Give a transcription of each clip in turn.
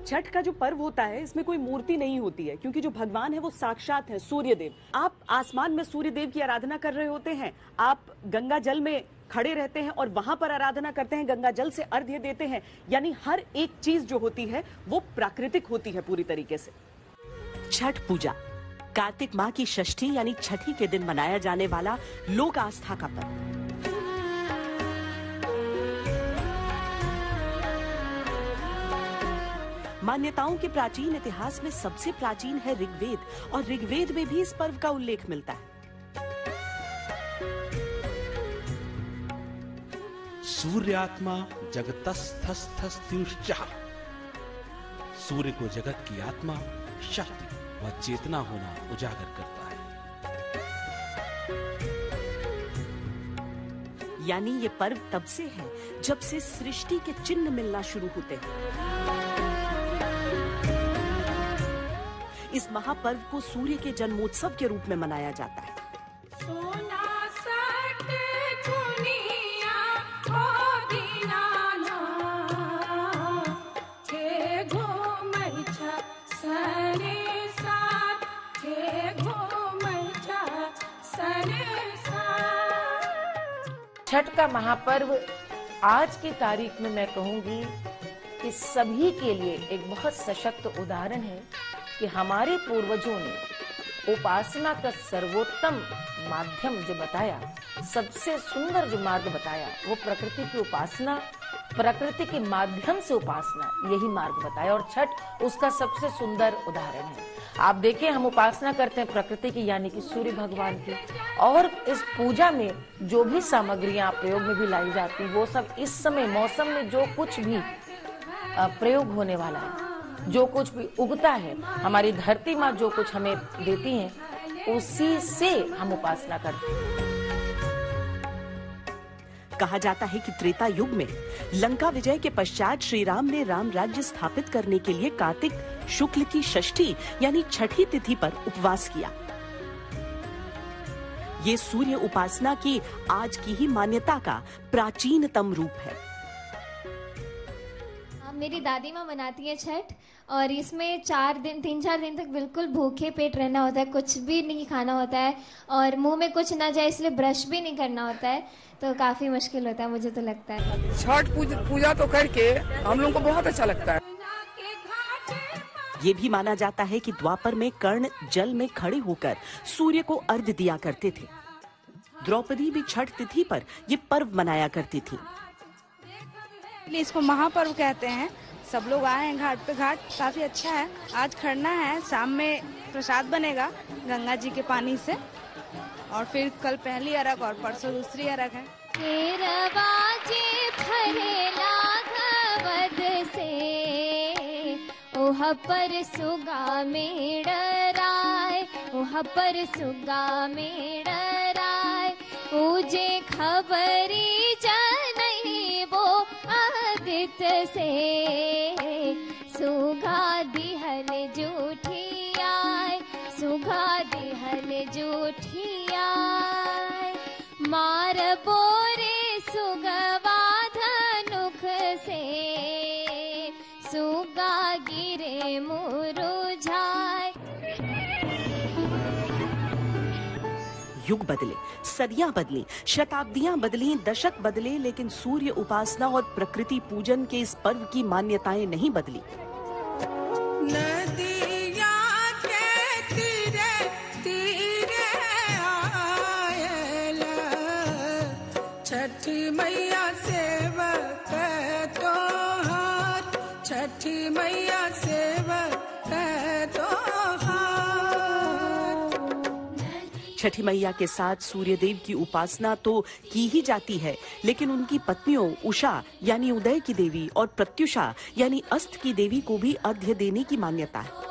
छठ का जो पर्व होता है इसमें कोई मूर्ति नहीं होती है, क्योंकि जो भगवान है वो साक्षात है, सूर्य देव। आप आसमान में सूर्य देव की आराधना कर रहे होते हैं, आप गंगा जल में खड़े रहते हैं और वहां पर आराधना करते हैं, गंगा जल से अर्घ्य देते हैं। यानी हर एक चीज जो होती है वो प्राकृतिक होती है पूरी तरीके से। छठ पूजा कार्तिक माह की षष्ठी यानी छठी के दिन मनाया जाने वाला लोक आस्था का पर्व। मान्यताओं के प्राचीन इतिहास में सबसे प्राचीन है ऋग्वेद, और ऋग्वेद में भी इस पर्व का उल्लेख मिलता है। सूर्यात्मा जगतस्थस्थस्त्युश्चः, सूर्य को जगत की आत्मा, शक्ति व चेतना होना उजागर करता है। यानी ये पर्व तब से है जब से सृष्टि के चिन्ह मिलना शुरू होते हैं। इस महापर्व को सूर्य के जन्मोत्सव के रूप में मनाया जाता है। छठ का महापर्व आज की तारीख में मैं कहूंगी कि सभी के लिए एक बहुत सशक्त उदाहरण है कि हमारे पूर्वजों ने उपासना का सर्वोत्तम माध्यम जो बताया, सबसे सुंदर जो मार्ग बताया, वो प्रकृति की उपासना, प्रकृति के माध्यम से उपासना, यही मार्ग बताया, और छठ उसका सबसे सुंदर उदाहरण है। आप देखें, हम उपासना करते हैं प्रकृति की, यानी कि सूर्य भगवान की, और इस पूजा में जो भी सामग्रियां प्रयोग में भी लाई जाती हैं, वो सब इस समय मौसम में जो कुछ भी प्रयोग होने वाला है, जो कुछ भी उगता है, हमारी धरती माँ जो कुछ हमें देती है, उसी से हम उपासना करते हैं। कहा जाता है कि त्रेता युग में लंका विजय के पश्चात श्री राम ने राम राज्य स्थापित करने के लिए कार्तिक शुक्ल की षष्ठी यानी छठी तिथि पर उपवास किया। ये सूर्य उपासना की आज की ही मान्यता का प्राचीनतम रूप है। मेरी दादी माँ मनाती है छठ, और इसमें 3-4 दिन तक बिल्कुल भूखे पेट रहना होता है, कुछ भी नहीं खाना होता है, और मुंह में कुछ ना जाए इसलिए ब्रश भी नहीं करना होता है, तो काफी मुश्किल होता है, मुझे तो लगता है। छठ पूजा तो करके हम लोग को बहुत अच्छा लगता है। ये भी माना जाता है कि द्वापर में कर्ण जल में खड़े होकर सूर्य को अर्घ्य दिया करते थे। द्रौपदी भी छठ तिथि पर ये पर्व मनाया करती थी। इसको महापर्व कहते हैं। सब लोग आए हैं घाट पे, घाट काफी अच्छा है। आज खरना है, शाम में प्रसाद बनेगा गंगा जी के पानी से, और फिर कल पहली अरग और परसों दूसरी अरग है। ओह पर सुगा मेड़राय, ओह पर सुगा मेड़राय, उजे खबरी जनई वो आदित्य से, सुगा दिहल जूठी आय, सुगा दिहल जूठी आय, मार बोरे सुगवा धनुख से, सुगा गिरे मुरुझाए। युग बदले, सदियां बदली, शताब्दियां बदली, दशक बदले, लेकिन सूर्य उपासना और प्रकृति पूजन के इस पर्व की मान्यताएं नहीं बदली। छठी मैया सेवक तोहार, छठी मैया सेवक तोहार। छठी मैया के साथ सूर्य देव की उपासना तो की ही जाती है, लेकिन उनकी पत्नियों उषा यानी उदय की देवी और प्रत्युषा यानी अस्त की देवी को भी अर्घ्य देने की मान्यता है।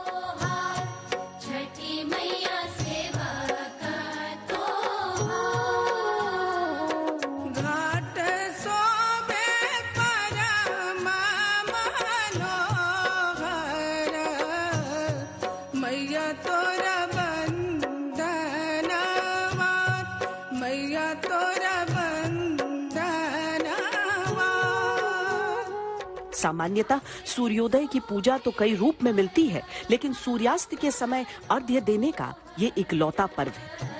सामान्यतः सूर्योदय की पूजा तो कई रूप में मिलती है, लेकिन सूर्यास्त के समय अर्घ्य देने का ये इकलौता पर्व है।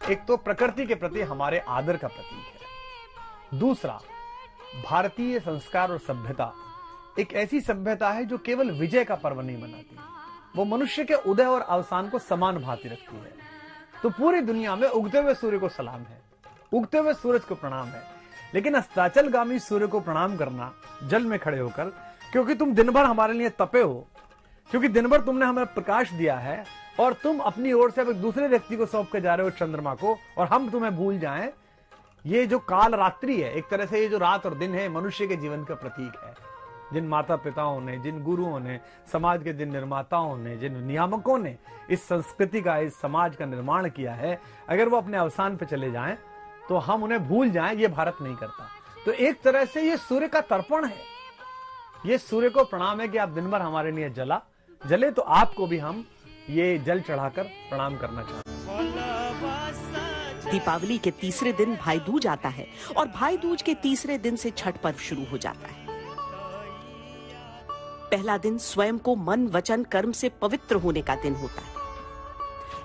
एक तो प्रकृति के प्रति हमारे आदर का प्रतीक है, दूसरा भारतीय संस्कार और सभ्यता एक ऐसी सभ्यता है जो केवल विजय का पर्व नहीं मनाती, वो मनुष्य के उदय और अवसान को समान भांति रखती है। तो पूरी दुनिया में उगते हुए सूर्य को सलाम है, उगते हुए सूरज को प्रणाम है, लेकिन अस्ताचलगामी सूर्य को प्रणाम करना जल में खड़े होकर, क्योंकि तुम दिन भर हमारे लिए तपे हो, क्योंकि दिन भर तुमने हमें प्रकाश दिया है और तुम अपनी ओर से अब एक दूसरे व्यक्ति को सौंप के जा रहे हो चंद्रमा को, और हम तुम्हें भूल जाएं। ये जो काल रात्रि है, एक तरह से ये जो रात और दिन है, मनुष्य के जीवन का प्रतीक है। जिन माता पिताओं ने, जिन गुरुओं ने, समाज के जिन निर्माताओं ने, जिन नियामकों ने इस संस्कृति का, इस समाज का निर्माण किया है, अगर वो अपने अवसान पे चले जाएं तो हम उन्हें भूल जाएं, ये भारत नहीं करता। तो एक तरह से ये सूर्य का तर्पण है, ये सूर्य को प्रणाम है कि आप दिन भर हमारे लिए जले, तो आपको भी हम ये जल चढ़ाकर प्रणाम करना चाहते हैं। दीपावली के तीसरे दिन भाई दूज आता है और भाई दूज के तीसरे दिन से छठ पर्व शुरू हो जाता है। पहला दिन स्वयं को मन वचन कर्म से पवित्र होने का दिन होता है।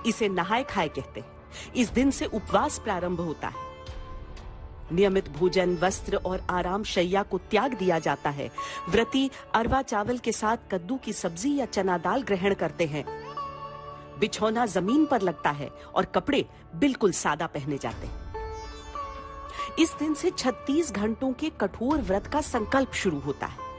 इसे नहाए खाए कहते हैं। इस दिन से उपवास प्रारंभ होता है। नियमित भोजन, वस्त्र और आराम शैया को त्याग दिया जाता है। व्रती अरवा चावल के साथ कद्दू की सब्जी या चना दाल ग्रहण करते हैं। बिछौना जमीन पर लगता है और कपड़े बिल्कुल सादा पहने जाते हैं। इस दिन से 36 घंटों के कठोर व्रत का संकल्प शुरू होता है।